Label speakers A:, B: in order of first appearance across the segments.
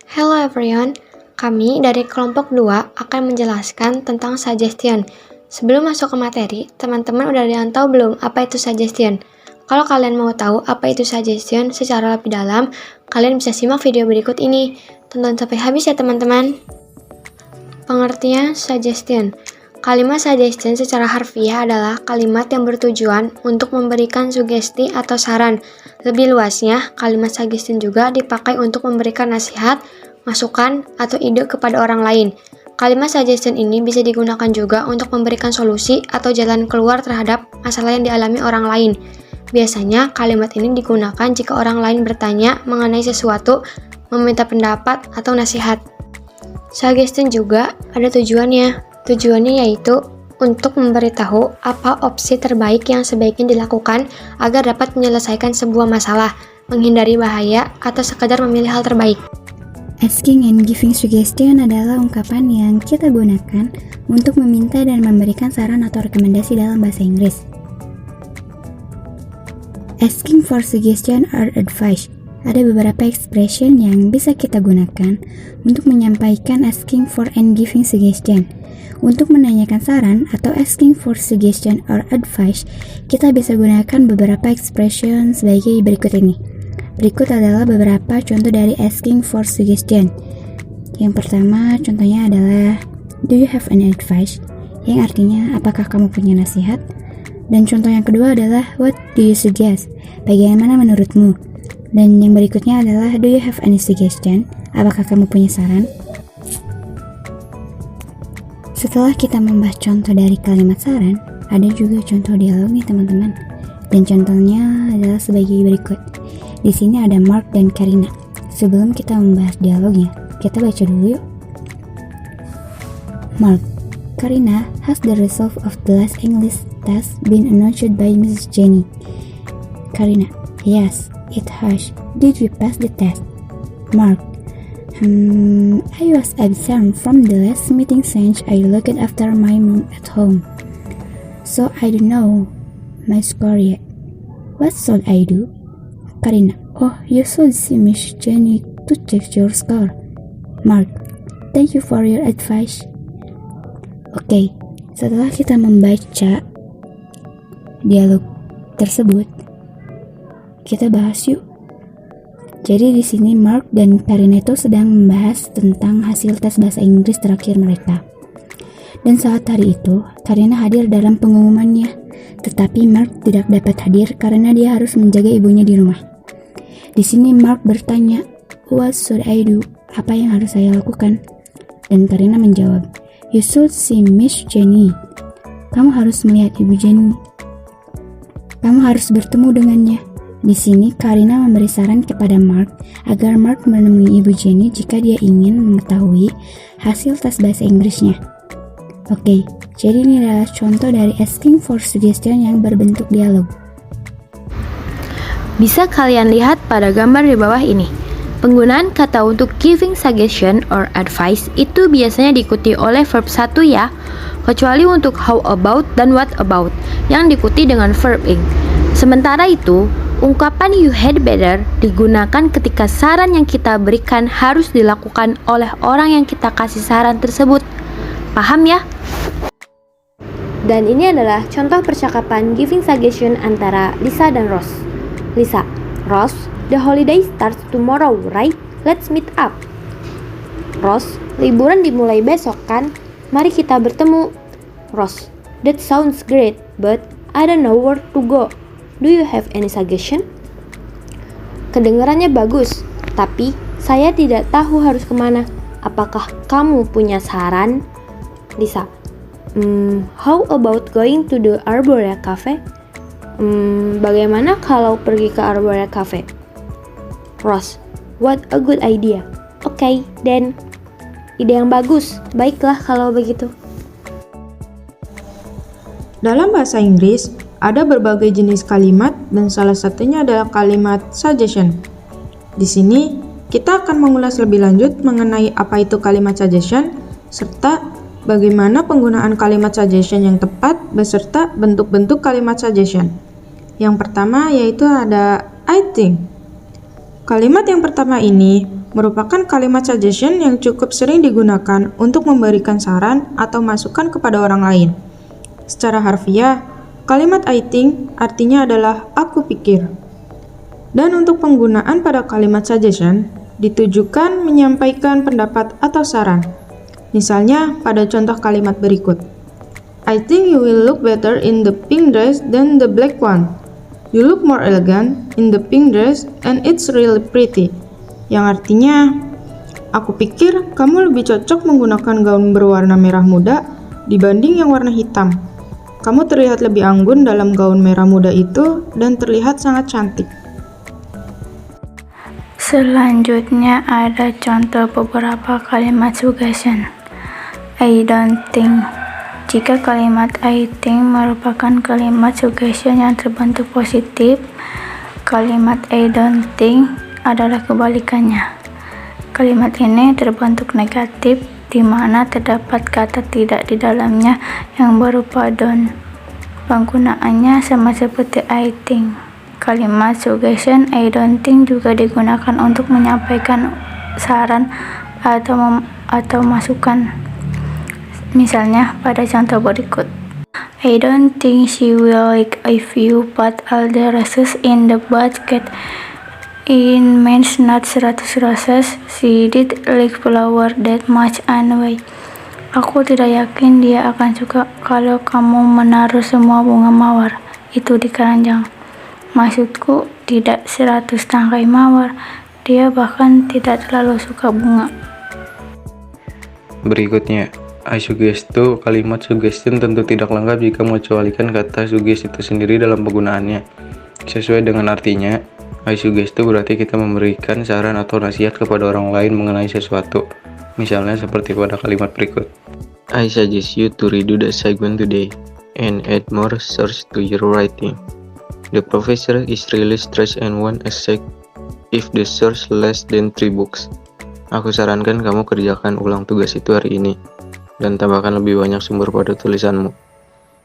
A: Hello everyone, kami dari kelompok 2 akan menjelaskan tentang suggestion. Sebelum masuk ke materi, teman-teman udah ada yang tahu belum apa itu suggestion? Kalau kalian mau tahu apa itu suggestion secara lebih dalam, kalian bisa simak video berikut ini. Tonton sampai habis ya teman-teman. Pengertian suggestion. Kalimat suggestion secara harfiah adalah kalimat yang bertujuan untuk memberikan sugesti atau saran. Lebih luasnya, kalimat suggestion juga dipakai untuk memberikan nasihat, masukan, atau ide kepada orang lain. Kalimat suggestion ini bisa digunakan juga untuk memberikan solusi atau jalan keluar terhadap masalah yang dialami orang lain. Biasanya, kalimat ini digunakan jika orang lain bertanya mengenai sesuatu, meminta pendapat, atau nasihat. Suggestion juga ada tujuannya. Tujuannya yaitu untuk memberitahu apa opsi terbaik yang sebaiknya dilakukan agar dapat menyelesaikan sebuah masalah, menghindari bahaya, atau sekadar memilih hal terbaik.
B: Asking and giving suggestion adalah ungkapan yang kita gunakan untuk meminta dan memberikan saran atau rekomendasi dalam bahasa Inggris. Asking for suggestion or advice. Ada beberapa expression yang bisa kita gunakan untuk menyampaikan asking for and giving suggestion. Untuk menanyakan saran atau asking for suggestion or advice, kita bisa gunakan beberapa expression sebagai berikut ini. Berikut adalah beberapa contoh dari asking for suggestion. Yang pertama, contohnya adalah do you have any advice? Yang artinya, apakah kamu punya nasihat? Dan contoh yang kedua adalah what do you suggest? Bagaimana menurutmu? Dan yang berikutnya adalah do you have any suggestion? Apakah kamu punya saran? Setelah kita membahas contoh dari kalimat saran, ada juga contoh dialog nih teman-teman. Dan contohnya adalah sebagai berikut. Di sini ada Mark dan Karina. Sebelum kita membahas dialognya, kita baca dulu yuk. Mark, Karina, has the result of the last English test been announced by Mrs. Jenny? Karina, yes, it has. Did you pass the test? Mark, I was absent from the last meeting since I looked after my mom at home. So I don't know my score yet. What should I do? Karina, oh, you should see Miss Jenny to check your score. Mark, thank you for your advice. Oke, setelah kita membaca dialog tersebut, kita bahas yuk. Jadi di sini Mark dan Karina itu sedang membahas tentang hasil tes bahasa Inggris terakhir mereka. Dan saat hari itu, Karina hadir dalam pengumumannya, tetapi Mark tidak dapat hadir karena dia harus menjaga ibunya di rumah. Di sini Mark bertanya, what should I do? Apa yang harus saya lakukan? Dan Karina menjawab, you should see Miss Jenny. Kamu harus melihat Ibu Jenny. Kamu harus bertemu dengannya. Di sini Karina memberi saran kepada Mark agar Mark menemui Ibu Jenny jika dia ingin mengetahui hasil tes bahasa Inggrisnya. Oke, jadi ini adalah contoh dari asking for suggestion yang berbentuk dialog.
C: Bisa kalian lihat pada gambar di bawah ini. Penggunaan kata untuk giving suggestion or advice itu biasanya diikuti oleh verb 1 ya, kecuali untuk how about dan what about yang diikuti dengan verb ing. Sementara itu, ungkapan you had better digunakan ketika saran yang kita berikan harus dilakukan oleh orang yang kita kasih saran tersebut. Paham ya? Dan ini adalah contoh percakapan giving suggestion antara Lisa dan Ross. Lisa, Ross, the holiday starts tomorrow, right? Let's meet up. Ross, liburan dimulai besok kan? Mari kita bertemu. Ross, that sounds great, but I don't know where to go. Do you have any suggestion? Kedengarannya bagus, tapi saya tidak tahu harus kemana. Apakah kamu punya saran? Lisa, how about going to the Arborea Cafe? Bagaimana kalau pergi ke Arborea Cafe? Ross, what a good idea. Okay, then. Ide yang bagus. Baiklah kalau begitu.
D: Dalam bahasa Inggris, ada berbagai jenis kalimat dan salah satunya adalah kalimat suggestion. Di sini, kita akan mengulas lebih lanjut mengenai apa itu kalimat suggestion, serta bagaimana penggunaan kalimat suggestion yang tepat beserta bentuk-bentuk kalimat suggestion. Yang pertama yaitu ada I think. Kalimat yang pertama ini merupakan kalimat suggestion yang cukup sering digunakan untuk memberikan saran atau masukan kepada orang lain. Secara harfiah, kalimat I think artinya adalah aku pikir. Dan untuk penggunaan pada kalimat suggestion, ditujukan menyampaikan pendapat atau saran. Misalnya pada contoh kalimat berikut. I think you will look better in the pink dress than the black one. You look more elegant in the pink dress and it's really pretty. Yang artinya, aku pikir kamu lebih cocok menggunakan gaun berwarna merah muda dibanding yang warna hitam. Kamu terlihat lebih anggun dalam gaun merah muda itu dan terlihat sangat cantik.
E: Selanjutnya ada contoh beberapa kalimat suggestion. I don't think. Jika kalimat I think merupakan kalimat suggestion yang terbentuk positif, kalimat I don't think adalah kebalikannya. Kalimat ini terbentuk negatif, di mana terdapat kata tidak di dalamnya yang berupa don't. Penggunaannya sama seperti I think. Kalimat suggestion I don't think juga digunakan untuk menyampaikan saran atau masukan. Misalnya pada contoh berikut. I don't think she will like if you put all the roses in the basket. In means not 100 roses, she did like flower that much anyway. Aku tidak yakin dia akan suka kalau kamu menaruh semua bunga mawar itu di keranjang. Maksudku, tidak 100 tangkai mawar. Dia bahkan tidak terlalu suka bunga.
F: Berikutnya, I suggest to. Kalimat suggestion tentu tidak lengkap jika mengecualikan kata suggest itu sendiri dalam penggunaannya. Sesuai dengan artinya, I suggest to berarti kita memberikan saran atau nasihat kepada orang lain mengenai sesuatu. Misalnya seperti pada kalimat berikut. I suggest you to redo the segment today and add more source to your writing. The professor is really stressed and won't accept if the source less than 3 books. Aku sarankan kamu kerjakan ulang tugas itu hari ini dan tambahkan lebih banyak sumber pada tulisanmu.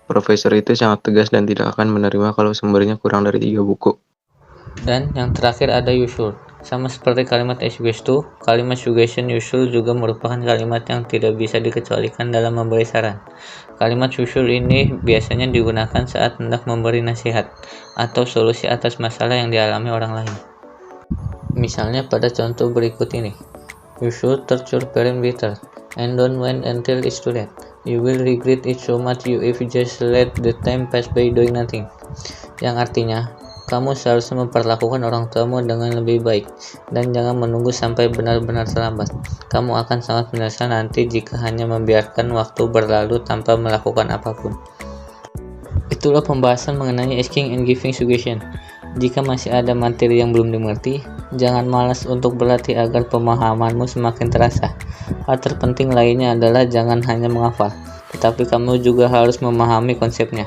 F: Profesor itu sangat tegas dan tidak akan menerima kalau sumbernya kurang dari 3 buku.
G: Dan yang terakhir ada usual. Sama seperti kalimat I suggest to, kalimat suggestion usual juga merupakan kalimat yang tidak bisa dikecualikan dalam memberi saran. Kalimat usual ini biasanya digunakan saat hendak memberi nasihat atau solusi atas masalah yang dialami orang lain. Misalnya pada contoh berikut ini. You should touch your parent better and don't wait until it's too late. You will regret it so much if you just let the time pass by doing nothing. Yang artinya, kamu seharusnya memperlakukan orang tuamu dengan lebih baik dan jangan menunggu sampai benar-benar terlambat. Kamu akan sangat menyesal nanti jika hanya membiarkan waktu berlalu tanpa melakukan apapun. Itulah pembahasan mengenai asking and giving suggestion. Jika masih ada materi yang belum dimengerti, jangan malas untuk berlatih agar pemahamanmu semakin terasa. Hal terpenting lainnya adalah jangan hanya menghafal, tetapi kamu juga harus memahami konsepnya.